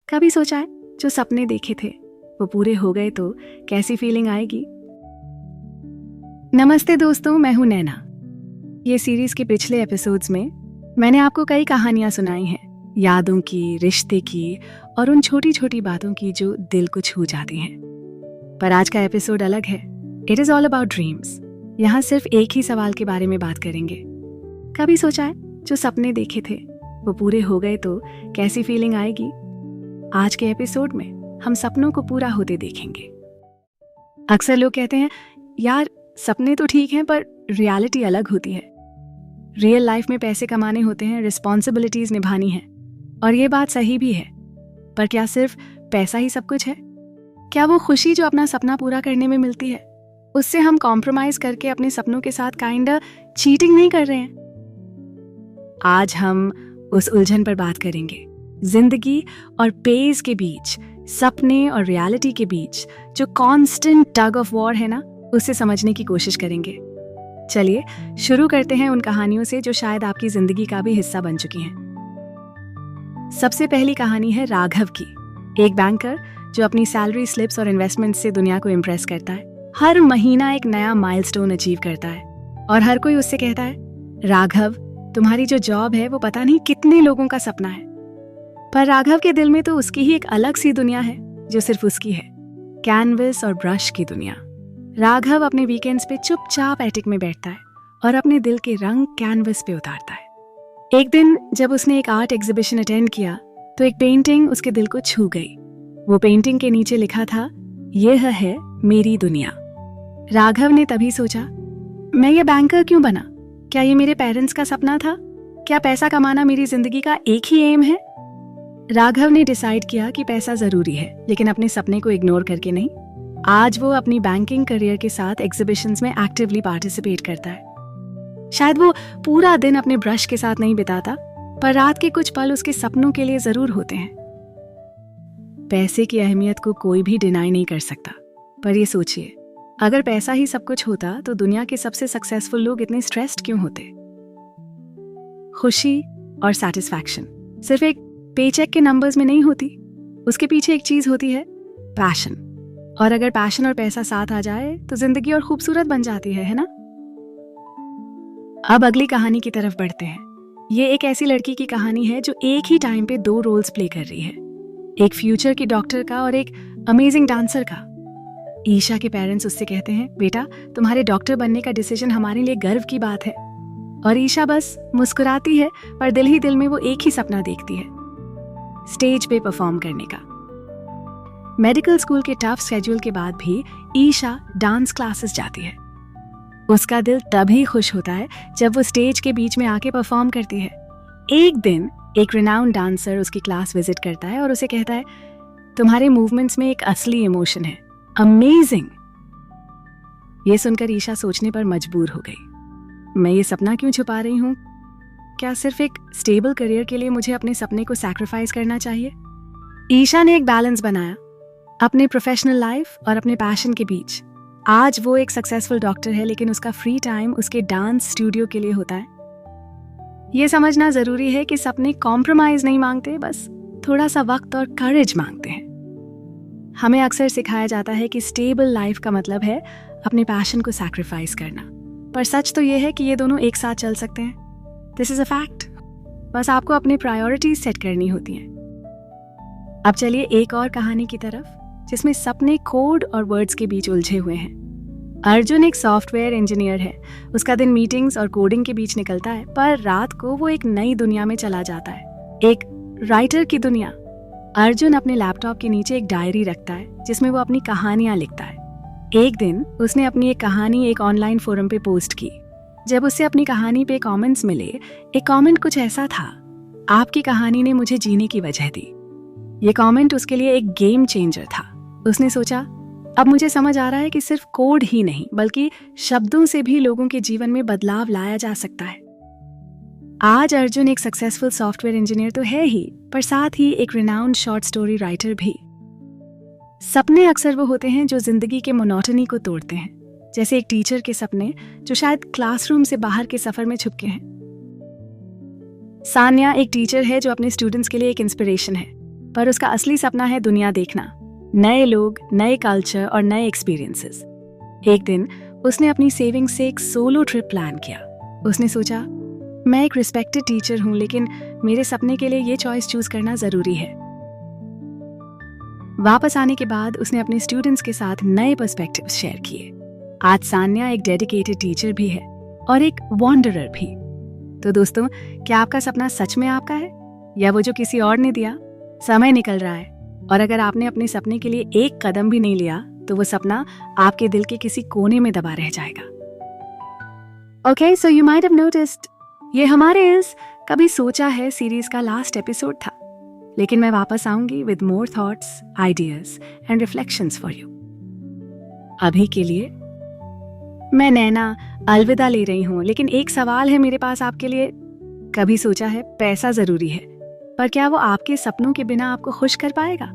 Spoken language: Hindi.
कभी सोचा है जो सपने देखे थे वो पूरे हो गए तो कैसी फीलिंग आएगी। नमस्ते दोस्तों, मैं हूं नैना। ये सीरीज के पिछले एपिसोड्स में मैंने आपको कई कहानियां सुनाई हैं, यादों की, रिश्ते की और उन छोटी छोटी बातों की जो दिल को छू जाती हैं। पर आज का एपिसोड अलग है। It is all about dreams. यहाँ सिर्फ एक ही सवाल के बारे में बात करेंगे। कभी सोचा है जो सपने देखे थे वो पूरे हो गए तो कैसी फीलिंग आएगी। आज के एपिसोड में हम सपनों को पूरा होते देखेंगे। अक्सर लोग कहते हैं यार सपने तो ठीक हैं पर रियलिटी अलग होती है। रियल लाइफ में पैसे कमाने होते हैं, रिस्पॉन्सिबिलिटीज निभानी है, और ये बात सही भी है। पर क्या सिर्फ पैसा ही सब कुछ है? क्या वो खुशी जो अपना सपना पूरा करने में मिलती है उससे हम कॉम्प्रोमाइज करके अपने सपनों के साथ काइंडा चीटिंग नहीं कर रहे हैं? आज हम उस उलझन पर बात करेंगे। जिंदगी और पेज के बीच, सपने और रियलिटी के बीच जो कांस्टेंट टग ऑफ वॉर है ना, उसे समझने की कोशिश करेंगे। चलिए शुरू करते हैं उन कहानियों से जो शायद आपकी जिंदगी का भी हिस्सा बन चुकी हैं। सबसे पहली कहानी है राघव की। एक बैंकर जो अपनी सैलरी स्लिप्स और इन्वेस्टमेंट से दुनिया को इम्प्रेस करता है। हर महीना एक नया माइलस्टोन अचीव करता है और हर कोई उससे कहता है, राघव तुम्हारी जो जॉब है वो पता नहीं कितने लोगों का सपना है। पर राघव के दिल में तो उसकी ही एक अलग सी दुनिया है जो सिर्फ उसकी है, कैनवस और ब्रश की दुनिया। राघव अपने वीकेंड्स पे चुपचाप एटिक में बैठता है और अपने दिल के रंग कैनवस पे उतारता है। एक दिन जब उसने एक आर्ट एग्जीबिशन अटेंड किया तो एक पेंटिंग उसके दिल को छू गई। वो पेंटिंग के नीचे लिखा था, यह है मेरी दुनिया। राघव ने तभी सोचा, मैं ये बैंकर क्यों बना? क्या ये मेरे पेरेंट्स का सपना था? क्या पैसा कमाना मेरी जिंदगी का एक ही एम है? राघव ने डिसाइड किया कि पैसा जरूरी है, लेकिन अपने सपने को इग्नोर करके नहीं। आज वो अपनी बैंकिंग करियर के साथ एग्जीबिशंस में एक्टिवली पार्टिसिपेट करता है। शायद वो पूरा दिन अपने ब्रश के साथ नहीं बिताता, पर रात के कुछ पल उसके सपनों के लिए जरूर होते हैं। पैसे की अहमियत को कोई भी डिनाई नहीं कर सकता, पर ये सोचिए, अगर पैसा ही सब कुछ होता तो दुनिया के सबसे सक्सेसफुल लोग इतने स्ट्रेस्ड क्यों होते? खुशी और सैटिस्फैक्शन सिर्फ एक पेचेक के नंबर्स में नहीं होती, उसके पीछे एक चीज होती है, पैशन। और अगर पैशन और पैसा साथ आ जाए तो जिंदगी और खूबसूरत बन जाती है ना? अब अगली कहानी की तरफ बढ़ते हैं। ये एक ऐसी लड़की की कहानी है जो एक ही टाइम पे दो रोल्स प्ले कर रही है, एक फ्यूचर की डॉक्टर का और एक अमेजिंग डांसर का। ईशा के पेरेंट्स उससे कहते हैं, बेटा तुम्हारे डॉक्टर बनने का डिसीजन हमारे लिए गर्व की बात है। और ईशा बस मुस्कुराती है, पर दिल ही दिल में वो एक ही सपना देखती है, स्टेज पे परफॉर्म करने का। मेडिकल स्कूल के टफ शेड्यूल के बाद भी ईशा डांस क्लासेस जाती है। उसका दिल तभी खुश होता है जब वो स्टेज के बीच में आके परफॉर्म करती है। एक दिन एक रिनाउंड डांसर उसकी क्लास विजिट करता है और उसे कहता है, तुम्हारे मूवमेंट्स में एक असली इमोशन है, अमेजिंग। ये सुनकर ईशा सोचने पर मजबूर हो गई, मैं ये सपना क्यों छुपा रही हूँ? क्या सिर्फ एक स्टेबल करियर के लिए मुझे अपने सपने को सैक्रिफाइस करना चाहिए? ईशा ने एक बैलेंस बनाया अपने प्रोफेशनल लाइफ और अपने पैशन के बीच। आज वो एक सक्सेसफुल डॉक्टर है, लेकिन उसका फ्री टाइम उसके डांस स्टूडियो के लिए होता है। ये समझना जरूरी है कि सपने कॉम्प्रोमाइज नहीं मांगते, बस थोड़ा सा वक्त और करेज मांगते हैं। हमें अक्सर सिखाया जाता है कि स्टेबल लाइफ का मतलब है अपने पैशन को सैक्रिफाइस करना, पर सच तो ये है कि ये दोनों एक साथ चल सकते हैं। This is a fact. बस आपको अपनी प्रायोरिटीज सेट करनी होती हैं। अब चलिए एक और कहानी की तरफ, जिसमें सपने कोड और वर्ड्स के बीच उलझे हुए हैं। अर्जुन एक सॉफ्टवेयर इंजीनियर है। उसका दिन मीटिंग्स और कोडिंग के बीच निकलता है, पर रात को वो एक नई दुनिया में चला जाता है, एक राइटर की दुनिया। अर्जुन अपने लैपटॉप के नीचे एक डायरी रखता है जिसमें वो अपनी कहानियां लिखता है। एक दिन उसने अपनी एक कहानी एक ऑनलाइन फोरम पे पोस्ट की। जब उसे अपनी कहानी पे कमेंट्स मिले, एक कमेंट कुछ ऐसा था, आपकी कहानी ने मुझे जीने की वजह दी। ये कमेंट उसके लिए एक गेम चेंजर था। उसने सोचा, अब मुझे समझ आ रहा है कि सिर्फ कोड ही नहीं बल्कि शब्दों से भी लोगों के जीवन में बदलाव लाया जा सकता है। आज अर्जुन एक सक्सेसफुल सॉफ्टवेयर इंजीनियर तो है ही, पर साथ ही एक रिनाउंड शॉर्ट स्टोरी राइटर भी। सपने अक्सर वो होते हैं जो जिंदगी के मोनोटनी को तोड़ते हैं, जैसे एक टीचर के सपने जो शायद क्लासरूम से बाहर के सफर में छुपके हैं। सान्या एक टीचर है जो अपने स्टूडेंट्स के लिए एक इंस्पिरेशन है, पर उसका असली सपना है दुनिया देखना, नए लोग, नए कल्चर और नए एक्सपीरियंसेस। एक दिन उसने अपनी सेविंग से एक सोलो ट्रिप प्लान किया। उसने सोचा, मैं एक रिस्पेक्टेड टीचर हूं, लेकिन मेरे सपने के लिए ये चॉइस चूज करना जरूरी है। वापस आने के बाद उसने अपने स्टूडेंट्स के साथ नए पर्सपेक्टिव्स शेयर किए। आज सान्या एक डेडिकेटेड टीचर भी है और एक वॉन्डरर भी। तो दोस्तों, क्या आपका सपना सच में आपका है या वो जो किसी और ने दिया? समय निकल रहा है और अगर आपने अपने सपने के लिए एक कदम भी नहीं लिया तो वो सपना आपके दिल के किसी कोने में दबा रह जाएगा। Okay, so you might have noticed, ये हमारे इस कभी सोचा है सीरीज का लास्ट एपिसोड था, लेकिन मैं वापस आऊंगी with more thoughts, ideas and reflections for you. अभी के लिए मैं नैना अलविदा ले रही हूं, लेकिन एक सवाल है मेरे पास आपके लिए। कभी सोचा है पैसा जरूरी है, पर क्या वो आपके सपनों के बिना आपको खुश कर पाएगा?